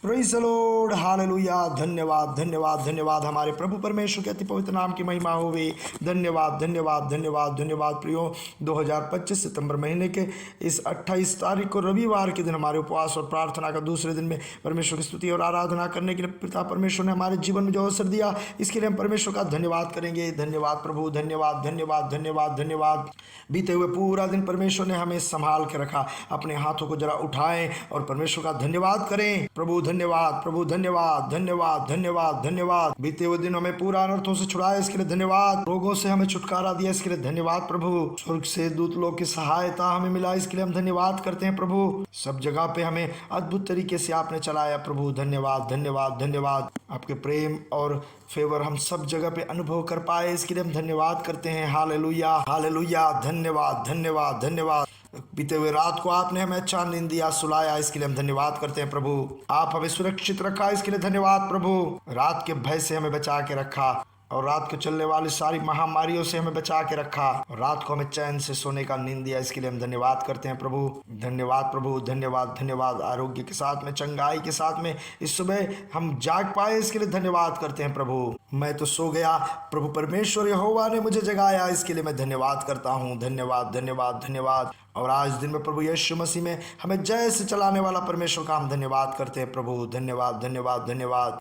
Praise the Lord, hallelujah. धन्यवाद धन्यवाद धन्यवाद हमारे प्रभु परमेश्वर के अति पवित्र नाम की महिमा होवे। धन्यवाद धन्यवाद धन्यवाद धन्यवाद प्रियो। 2025 सितंबर महीने के इस 28 तारीख को रविवार के दिन हमारे उपवास और प्रार्थना का दूसरे दिन में परमेश्वर की स्तुति और आराधना करने के लिए पिता परमेश्वर ने हमारे जीवन में जो अवसर दिया, इसके लिए हम परमेश्वर का धन्यवाद करेंगे। धन्यवाद प्रभु, धन्यवाद धन्यवाद धन्यवाद धन्यवाद। बीते हुए पूरा दिन परमेश्वर ने हमें संभाल के रखा। अपने हाथों को जरा उठाएं और परमेश्वर का धन्यवाद करें। प्रभु धन्यवाद, प्रभु धन्यवाद धन्यवाद धन्यवाद धन्यवाद। बीते हुए दिन हमें पूरा अनर्थों से छुड़ाया, इसके लिए धन्यवाद। रोगों से हमें छुटकारा दिया, इसके लिए धन्यवाद प्रभु। स्वर्ग से दूत लोग की सहायता हमें मिला, इसके लिए हम धन्यवाद करते हैं प्रभु। सब जगह पे हमें अद्भुत तरीके से आपने चलाया प्रभु। धन्यवाद धन्यवाद धन्यवाद। आपके प्रेम और फेवर हम सब जगह पे अनुभव कर पाए, इसके लिए हम धन्यवाद करते हैं। Hallelujah hallelujah. धन्यवाद धन्यवाद धन्यवाद। बीते हुए रात को आपने हमें अच्छा नींद दिया, सुलाया, इसके लिए हम धन्यवाद करते हैं प्रभु। आप हमें सुरक्षित रखा, इसके लिए धन्यवाद प्रभु। रात के भय से हमें बचा के रखा और रात को चलने वाली सारी महामारियों से हमें बचा के रखा और रात को हमें चैन से सोने का नींद दिया, इसके लिए हम धन्यवाद करते हैं प्रभु। धन्यवाद प्रभु, धन्यवाद धन्यवाद। आरोग्य के साथ में, चंगाई के साथ में इस सुबह हम जाग पाए, इसके लिए धन्यवाद करते हैं प्रभु। मैं तो सो गया, प्रभु परमेश्वर यहोवा ने मुझे जगाया, इसके लिए मैं धन्यवाद करता हूँ। धन्यवाद धन्यवाद धन्यवाद। और आज दिन में प्रभु यीशु मसीह में हमें जय से चलाने वाला परमेश्वर का हम धन्यवाद करते हैं प्रभु। धन्यवाद धन्यवाद धन्यवाद।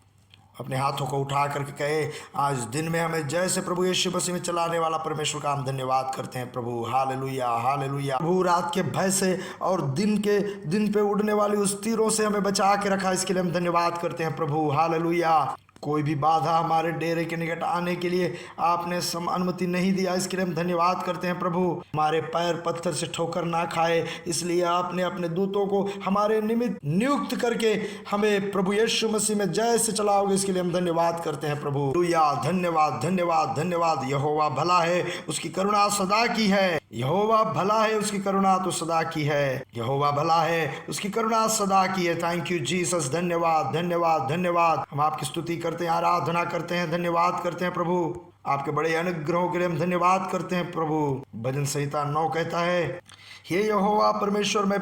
अपने हाथों को उठा करके कहे, आज दिन में हमें जय से प्रभु यीशु मसीह में चलाने वाला परमेश्वर का हम धन्यवाद करते हैं प्रभु। Hallelujah hallelujah. प्रभु रात के भय से और दिन पे उड़ने वाली उस तीरों से हमें बचा के रखा, इसके लिए हम धन्यवाद करते हैं प्रभु। हालेलुया। कोई भी बाधा हमारे डेरे के निकट आने के लिए आपने अनुमति नहीं दिया, इसके लिए हम धन्यवाद करते हैं प्रभु। हमारे पैर पत्थर से ठोकर ना खाए, इसलिए आपने अपने दूतों को हमारे निमित्त नियुक्त करके हमें प्रभु यीशु मसीह में जय से चलाओगे, इसके लिए हम धन्यवाद करते हैं प्रभु। हालेलुया। धन्यवाद धन्यवाद धन्यवाद। यहोवा भला है, उसकी करुणा सदा की है। यहोवा भला है, उसकी करुणा तो सदा की है। यहोवा भला है, उसकी करुणा सदा की है। Thank you Jesus. धन्यवाद धन्यवाद धन्यवाद। हम आपकी स्तुति करते हैं, आराधना करते हैं, धन्यवाद करते हैं प्रभु। आपके बड़े अनुग्रहों के लिए हम धन्यवाद करते हैं प्रभु। भजन संहिता 9 कहता है, हे यहोवा परमेश्वर, मैं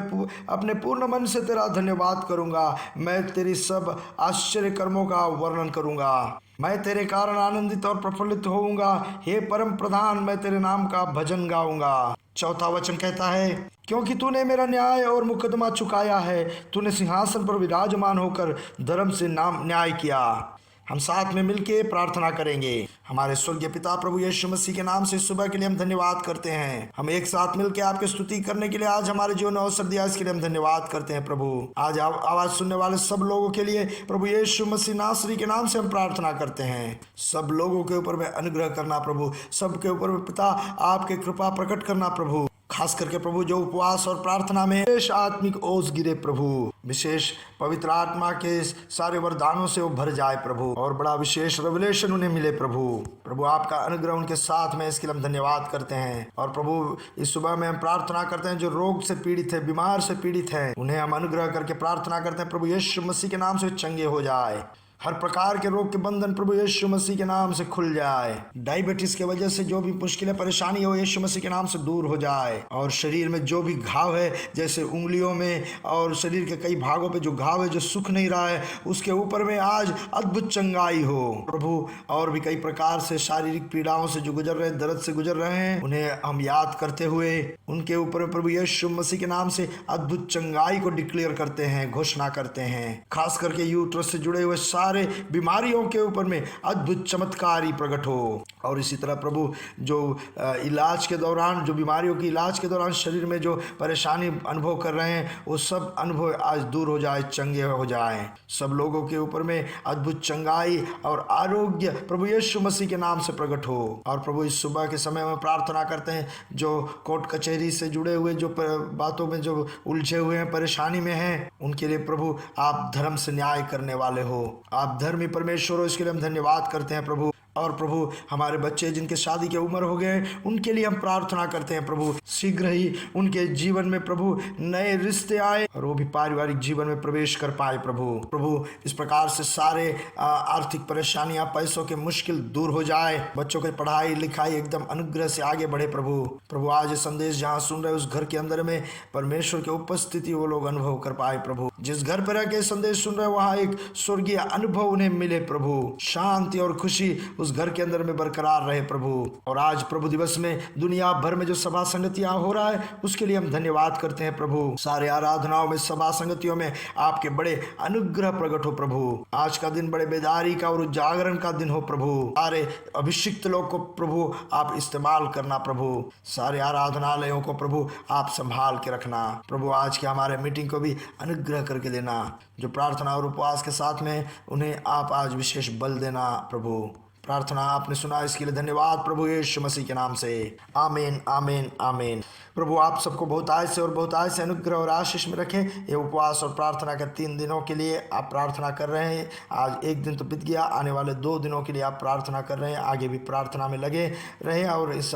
अपने पूर्ण मन से तेरा धन्यवाद करूंगा। मैं तेरी सब आश्चर्य कर्मों का वर्णन करूंगा। मैं तेरे कारण आनंदित और प्रफुल्लित होऊंगा। हे परम प्रधान, मैं तेरे नाम का भजन गाऊंगा। चौथा वचन कहता है, क्योंकि तूने मेरा न्याय और मुकदमा चुकाया है। तूने सिंहासन पर विराजमान होकर धर्म से न्याय किया। हम साथ में मिलके प्रार्थना करेंगे। हमारे स्वर्गीय पिता प्रभु यीशु मसीह के नाम से सुबह के लिए हम धन्यवाद करते हैं। हम एक साथ मिलके आपकी स्तुति करने के लिए आज हमारे जीवन में अवसर दिया, इसके लिए हम धन्यवाद करते हैं प्रभु। आज आवाज सुनने वाले सब लोगों के लिए प्रभु यीशु मसीह नासरी के नाम से हम प्रार्थना करते हैं। सब लोगों के ऊपर में अनुग्रह करना प्रभु, सबके ऊपर में पिता आपके कृपा प्रकट करना प्रभु। खास करके प्रभु जो उपवास और प्रार्थना में विशेष आत्मिक ओस गिरे प्रभु, विशेष पवित्र आत्मा के सारे वरदानों से वो भर जाए प्रभु और बड़ा विशेष रेवलेशन उन्हें मिले प्रभु। प्रभु आपका अनुग्रह उनके साथ में, इसके लिए हम धन्यवाद करते हैं। और प्रभु इस सुबह में हम प्रार्थना करते हैं, जो रोग से पीड़ित है, बीमार से पीड़ित है, उन्हें हम अनुग्रह करके प्रार्थना करते हैं प्रभु यीशु मसीह के नाम से चंगे हो जाए। हर प्रकार के रोग के बंधन प्रभु यीशु मसीह के नाम से खुल जाए। डायबिटीज के वजह से जो भी मुश्किलें परेशानी हो, यीशु मसीह के नाम से दूर हो जाए। और शरीर में जो भी घाव है, जैसे उंगलियों में और शरीर के कई भागों पे जो घाव है, जो सूख नहीं रहा है, उसके ऊपर में आज अद्भुत चंगाई हो प्रभु। और भी कई प्रकार से शारीरिक पीड़ाओं से जो गुजर रहे हैं, दर्द से गुजर रहे हैं, उन्हें हम याद करते हुए उनके ऊपर प्रभु यीशु मसीह के नाम से अद्भुत चंगाई को डिक्लेयर करते हैं, घोषणा करते हैं। खास करके यूट्रस से जुड़े हुए सारे बीमारियों के ऊपर में अद्भुत चमत्कारी प्रकट हो। और इसी तरह प्रभु जो इलाज के दौरान, जो बीमारियों की इलाज के दौरान शरीर में जो परेशानी अनुभव कर रहे हैं, वो सब अनुभव आज दूर हो जाए, चंगे हो जाए। सब लोगों के ऊपर में अद्भुत चंगाई और आरोग्य प्रभु यीशु मसीह के नाम से प्रकट हो। और प्रभु इस सुबह के समय में प्रार्थना करते हैं, जो कोर्ट कचहरी से जुड़े हुए, जो बातों में जो उलझे हुए हैं, परेशानी में हैं, उनके लिए प्रभु आप धर्म से न्याय करने वाले हो, आप धर्मी परमेश्वर हो, इसके लिए हम धन्यवाद करते हैं प्रभु। और प्रभु हमारे बच्चे जिनके शादी की उम्र हो गए उनके लिए हम प्रार्थना करते हैं प्रभु, शीघ्र ही उनके जीवन में प्रभु नए रिश्ते आए और वो भी पारिवारिक जीवन में प्रवेश कर पाए प्रभु इस प्रकार से सारे आर्थिक परेशानियां, पैसों के मुश्किल दूर हो जाए, बच्चों की पढ़ाई लिखाई एकदम अनुग्रह से आगे बढ़े प्रभु आज ये संदेश जहाँ सुन रहे उस घर के अंदर में परमेश्वर की उपस्थिति वो लोग अनुभव कर पाए प्रभु। जिस घर पर रह के संदेश सुन रहे वहाँ एक स्वर्गीय अनुभव उन्हें मिले प्रभु, शांति और खुशी उस घर के अंदर में बरकरार रहे प्रभु। और आज प्रभु दिवस में दुनिया भर में जो सभा संगतियां हो रहा है उसके लिए हम धन्यवाद करते हैं प्रभु। सारे आराधनाओं में, सभा संगतियों में आपके बड़े अनुग्रह प्रकट हो प्रभु। आज का दिन बड़े बेदारी का और जागरण का दिन हो प्रभु। सारे अभिषिक्त लोग को प्रभु आप इस्तेमाल करना प्रभु, सारे आराधनालयों को प्रभु आप संभाल के रखना प्रभु। आज के हमारे मीटिंग को भी अनुग्रह करके देना, जो प्रार्थना और उपवास के साथ में उन्हें आप आज विशेष बल देना प्रभु। प्रार्थना आपने सुना, इसके लिए धन्यवाद प्रभु यीशु मसीह के नाम से, आमीन आमीन आमीन। प्रभु आप सबको बहुत आय से और बहुत आय से अनुग्रह और आशीष में रखें। ये उपवास और प्रार्थना के 3 दिनों के लिए आप प्रार्थना कर रहे हैं, आज एक दिन तो बीत गया, आने वाले 2 दिनों के लिए आप प्रार्थना कर रहे हैं, आगे भी प्रार्थना में लगे रहे और इस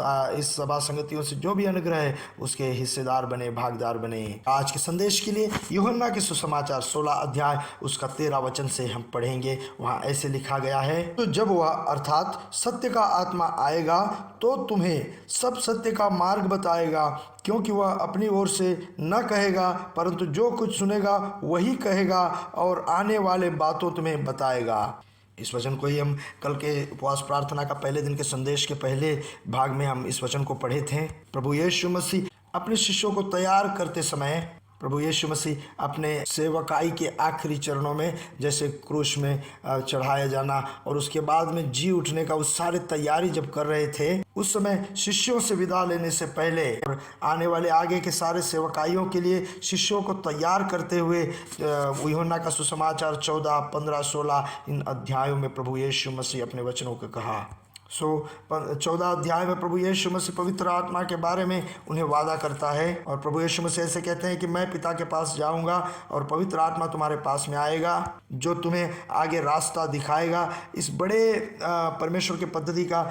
सभा संगतियों से जो भी अनुग्रह है उसके हिस्सेदार बने, भागीदार बने। आज के संदेश के लिए यूहन्ना के सुसमाचार 16 अध्याय उसका 13 वचन से हम पढ़ेंगे। वहाँ ऐसे लिखा गया है, तो जब वह अर्थात सत्य का आत्मा आएगा तो तुम्हें सब सत्य का मार्ग बताएगा, क्योंकि वह अपनी ओर से न कहेगा परंतु जो कुछ सुनेगा वही कहेगा और आने वाले बातों तुम्हें बताएगा। इस वचन को ही हम कल के उपवास प्रार्थना का पहले दिन के संदेश के पहले भाग में हम इस वचन को पढ़े थे। प्रभु यीशु मसीह अपने शिष्यों को तैयार करते समय, प्रभु यीशु मसीह अपने सेवकाई के आखिरी चरणों में, जैसे क्रूस में चढ़ाया जाना और उसके बाद में जी उठने का उस सारे तैयारी जब कर रहे थे, उस समय शिष्यों से विदा लेने से पहले और आने वाले आगे के सारे सेवकाइयों के लिए शिष्यों को तैयार करते हुए यूहन्ना का सुसमाचार 14, 15, 16 इन अध्यायों में प्रभु यीशु मसीह अपने वचनों को कहा। 14 अध्याय में प्रभु यीशु मसीह पवित्र आत्मा के बारे में उन्हें वादा करता है और प्रभु यीशु मसीह ऐसे कहते हैं कि मैं पिता के पास जाऊंगा और पवित्र आत्मा तुम्हारे पास में आएगा जो तुम्हें आगे रास्ता दिखाएगा। इस बड़े परमेश्वर की पद्धति का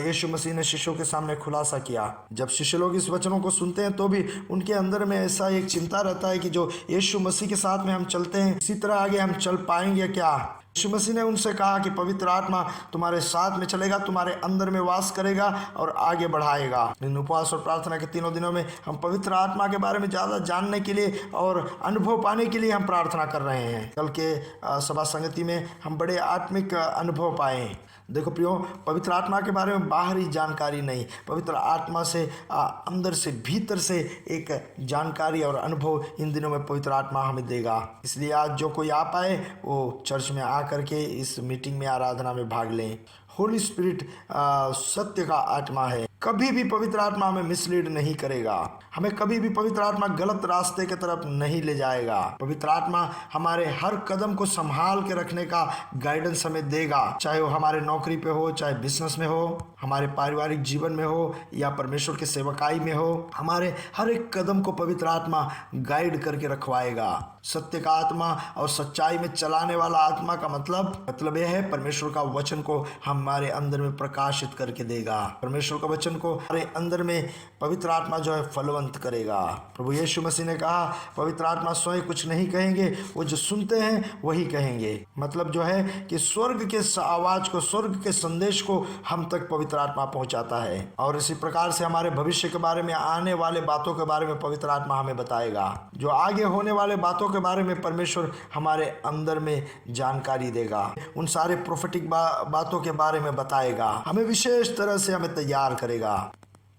यीशु मसीह ने शिष्यों के सामने खुलासा किया। जब शिष्य लोग इस वचनों को सुनते हैं तो भी उनके अंदर में ऐसा एक चिंता रहता है कि जो यीशु मसीह के साथ में हम चलते हैं इसी तरह आगे हम चल पाएंगे क्या। यीशु मसीह ने उनसे कहा कि पवित्र आत्मा तुम्हारे साथ में चलेगा, तुम्हारे अंदर में वास करेगा और आगे बढ़ाएगा। इन उपवास और प्रार्थना के 3 दिनों में हम पवित्र आत्मा के बारे में ज़्यादा जानने के लिए और अनुभव पाने के लिए हम प्रार्थना कर रहे हैं। कल के सभा संगति में हम बड़े आत्मिक अनुभव पाए। देखो प्रियो, पवित्र आत्मा के बारे में बाहरी जानकारी नहीं, पवित्र आत्मा से अंदर से भीतर से एक जानकारी और अनुभव इन दिनों में पवित्र आत्मा हमें देगा। इसलिए आज जो कोई आ पाए वो चर्च में आ करके इस मीटिंग में, आराधना में भाग लें। होली स्पिरिट सत्य का आत्मा है, कभी भी पवित्र आत्मा हमें मिसलीड नहीं करेगा, हमें कभी भी पवित्र आत्मा गलत रास्ते की तरफ नहीं ले जाएगा। पवित्र आत्मा हमारे हर कदम को संभाल के रखने का गाइडेंस हमें देगा, चाहे वो हमारे नौकरी पे हो, चाहे बिजनेस में हो, हमारे पारिवारिक जीवन में हो या परमेश्वर के सेवकाई में हो, हमारे हर एक कदम को पवित्र आत्मा गाइड करके रखवाएगा। सत्य का आत्मा और सच्चाई में चलाने वाला आत्मा का मतलब यह है परमेश्वर का वचन को हमारे अंदर में प्रकाशित करके देगा। परमेश्वर का वचन को हमारे अंदर में पवित्र आत्मा जो है फलवंत करेगा। प्रभु यीशु मसीह ने कहा पवित्र आत्मा स्वयं कुछ नहीं कहेंगे, वो जो सुनते हैं वही कहेंगे। मतलब जो है कि स्वर्ग के आवाज को, स्वर्ग के संदेश को हम तक पवित्र आत्मा पहुंचाता है। और इसी प्रकार से हमारे भविष्य के बारे में, आने वाले बातों के बारे में पवित्र आत्मा हमें बताएगा। जो आगे होने वाले बातों के बारे में परमेश्वर हमारे अंदर में जानकारी देगा, उन सारे प्रोफेटिक बातों के बारे में बताएगा, हमें विशेष तरह से हमें तैयार करेगा।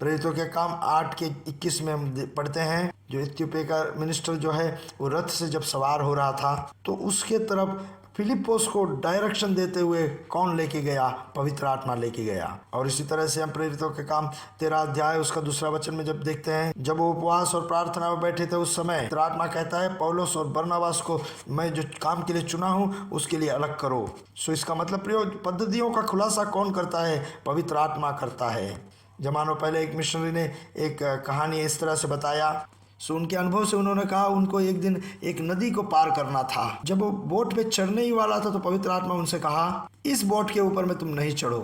प्रेरितों के काम 8:21 में हम पढ़ते हैं, जो इथियोपिया का मिनिस्टर जो है वो रथ से जब सवार हो रहा था तो उसके तरफ फिलिपोस को डायरेक्शन देते हुए कौन लेके गया? पवित्र आत्मा लेके गया। और इसी तरह से हम प्रेरितों के काम 13 अध्याय उसका 2 वचन में जब देखते हैं, जब वो उपवास और प्रार्थना में बैठे थे उस समय पवित्र आत्मा कहता है पौलुस और बरनबास को मैं जो काम के लिए चुना हूँ उसके लिए अलग करो। सो इसका मतलब प्रिय, पद्धतियों का खुलासा कौन करता है? पवित्र आत्मा करता है। जमानों पहले एक मिशनरी ने एक कहानी इस तरह से बताया। सो उनके अनुभव से उन्होंने कहा उनको एक दिन एक नदी को पार करना था। जब वो बोट पे चढ़ने ही वाला था तो पवित्र आत्मा उनसे कहा इस बोट के ऊपर में तुम नहीं चढ़ो,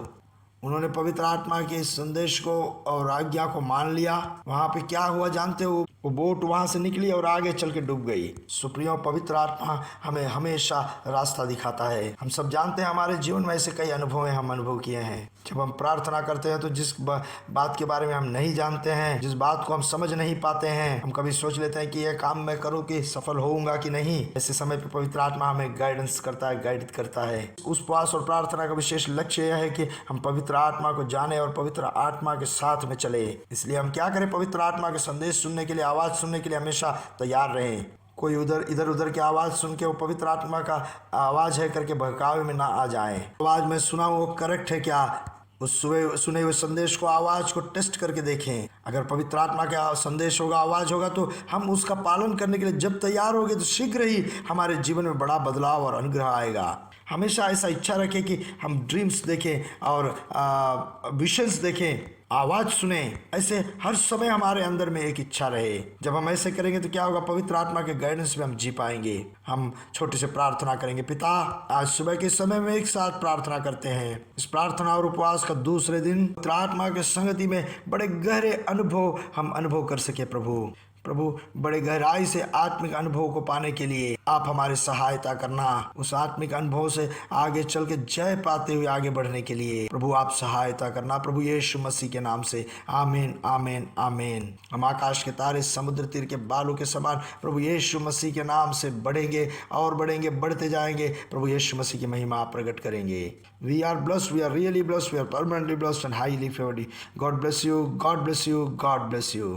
उन्होंने पवित्र आत्मा के इस संदेश को और आज्ञा को मान लिया। वहां पे क्या हुआ जानते हो? वो बोट वहां से निकली और आगे चल के डूब गई। सुप्रियो, पवित्र आत्मा हमें हमेशा रास्ता दिखाता है। हम सब जानते हैं, हमारे जीवन में ऐसे कई अनुभव हैं, हम अनुभव किए हैं। जब हम प्रार्थना करते हैं तो जिस बात के बारे में हम नहीं जानते हैं, जिस बात को हम समझ नहीं पाते हैं, हम कभी सोच लेते हैं कि यह काम मैं करूं कि सफल होऊंगा कि नहीं। ऐसे समय पर पवित्र आत्मा हमें गाइडेंस करता है, गाइड करता है। उस उपवास और प्रार्थना का विशेष लक्ष्य यह है कि हम पवित्र आत्मा को जाने और पवित्र आत्मा के साथ में चले। इसलिए हम क्या करें? पवित्र आत्मा के संदेश सुनने के लिए, आवाज सुनने के लिए हमेशा तैयार रहें। कोई इधर उधर की आवाज सुन के वो पवित्र आत्मा का आवाज है करके बहकावे में ना आ जाए। आवाज में सुना वो करेक्ट है क्या? उस सुने हुए संदेश को, आवाज को टेस्ट करके देखें। अगर पवित्र आत्मा का संदेश होगा, आवाज होगा, तो हम उसका पालन करने के लिए जब तैयार होंगे तो शीघ्र ही हमारे जीवन में बड़ा बदलाव और अनुग्रह आएगा। हमेशा ऐसा इच्छा रखें कि हम ड्रीम्स देखें और विजन्स देखें, आवाज सुने। ऐसे हर समय हमारे अंदर में एक इच्छा रहे। जब हम ऐसे करेंगे तो क्या होगा? पवित्र आत्मा के गाइडेंस में हम जी पाएंगे। हम छोटे से प्रार्थना करेंगे। पिता, आज सुबह के समय में एक साथ प्रार्थना करते हैं। इस प्रार्थना और उपवास का दूसरे दिन पवित्र आत्मा के संगति में बड़े गहरे अनुभव हम अनुभव कर सके। प्रभु, बड़े गहराई से आत्मिक अनुभव को पाने के लिए आप हमारी सहायता करना। उस आत्मिक अनुभव से आगे चल के जय पाते हुए आगे बढ़ने के लिए प्रभु आप सहायता करना। प्रभु यीशु मसीह के नाम से आमीन, आमीन, आमीन। हम आकाश के तारे समुद्र तीर के बालों के समान प्रभु यीशु मसीह के नाम से बढ़ेंगे और बढ़ेंगे, बढ़ते जाएंगे। प्रभु यीशु मसीह की महिमा प्रकट करेंगे। We are blessed, we are really blessed, we are permanently blessed and highly favoured. God bless you, God bless you, God bless you.